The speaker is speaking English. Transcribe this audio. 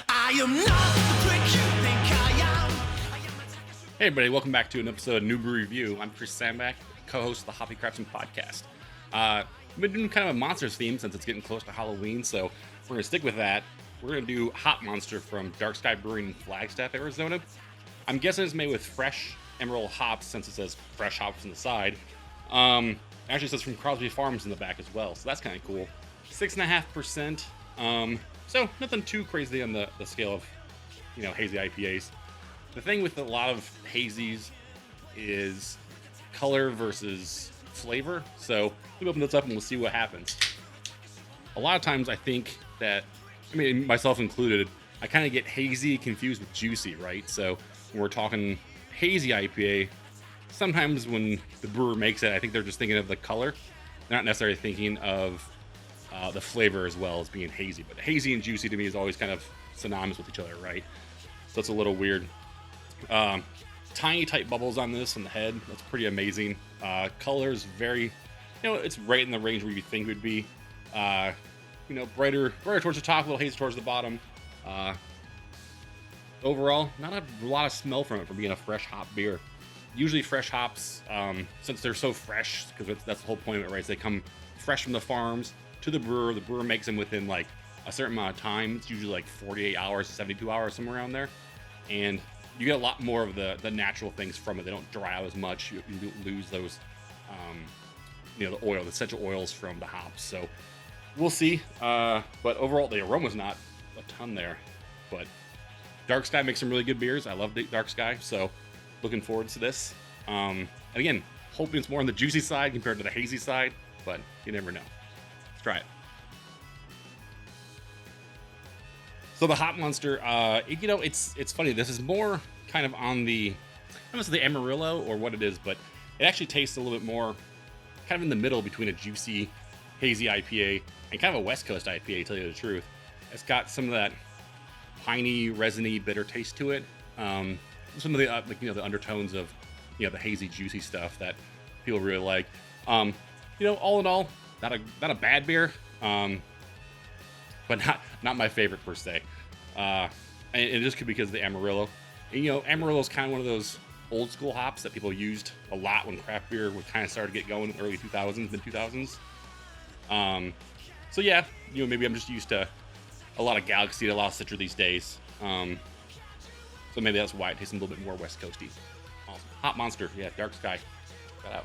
I am not the prick you think I am. Hey everybody, welcome back to an episode of New Brew Review. I'm Chris Sandback, co-host of the Hoppy Craftsman podcast. We've been doing kind of a monsters theme since it's getting close to Halloween, so we're going to stick with that. We're going to do Hop Monster from Dark Sky Brewing in Flagstaff, Arizona. I'm guessing it's made with fresh Amarillo hops since it says fresh hops on the side. Actually, it says from Crosby Farms in the back as well, so that's kind of cool. 6.5%. So nothing too crazy on the scale of, hazy IPAs. The thing with a lot of hazies is color versus flavor. So we'll open this up and we'll see what happens. A lot of times I think that, myself included, I kind of get hazy confused with juicy, right? So when we're talking hazy IPA, sometimes when the brewer makes it, I think they're just thinking of the color. They're not necessarily thinking of the flavor as well as being hazy. But hazy and juicy to me is always kind of synonymous with each other, right? So it's a little weird. Tiny tight bubbles on this on the head. That's pretty amazing. Color is very, it's right in the range where you think it would be. Brighter towards the top, a little hazy towards the bottom. Overall, not a lot of smell from it for being a fresh hop beer. Usually fresh hops, since they're so fresh, because that's the whole point of it, right? So they come fresh from the farms to the brewer. The brewer makes them within like a certain amount of time. It's usually like 48 hours, 72 hours, somewhere around there. And you get a lot more of the natural things from it. They don't dry out as much. You lose those, the oil, the essential oils from the hops. So we'll see. But overall, the aroma's not a ton there. But Dark Sky makes some really good beers. I love Dark Sky, so looking forward to this. And again, hoping it's more on the juicy side compared to the hazy side, but you never know. Let's try it. So the Hop Monster, it's funny. This is more kind of on the, I don't know if it's the Amarillo or what it is, but it actually tastes a little bit more kind of in the middle between a juicy, hazy IPA and kind of a West Coast IPA, to tell you the truth. It's got some of that piney, resiny, bitter taste to it. Some of the, the undertones of, the hazy, juicy stuff that people really like. All in all, not a bad beer. But not my favorite per se. And it just could be because of the Amarillo. And, Amarillo is kind of one of those old school hops that people used a lot when craft beer would kind of start to get going in the early 2000s, mid 2000s. So yeah, maybe I'm just used to a lot of Galaxy, a lot of Citra these days. So maybe that's why it tastes a little bit more West Coasty. Awesome. Hop Monster, yeah, Dark Sky. Check that out.